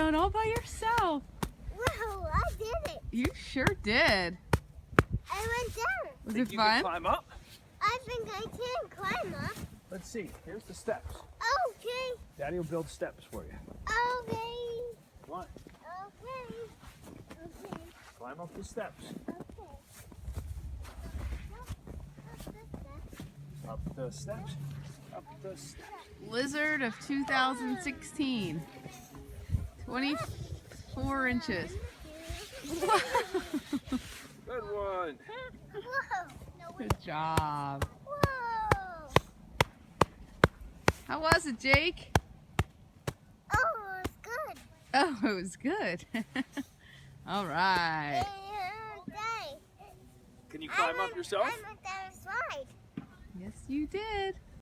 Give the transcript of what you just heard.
down all by yourself. Whoa, I did it. You sure did. I went down. Was Think it you can fun? climb up? I think I can climb up. Let's see. Here's the steps. Okay. Daddy will build steps for you. Okay. Come on. Okay. Okay. Climb up the steps. Up the steps. Up the steps. Blizzard of 2016. 24 inches. Good one. Whoa. No, wait. Good job. Whoa. How was it, Jake? Oh, it's good. Oh, it was good. All right. Daddy, Can you climb up yourself? I went down a slide. Yes, you did.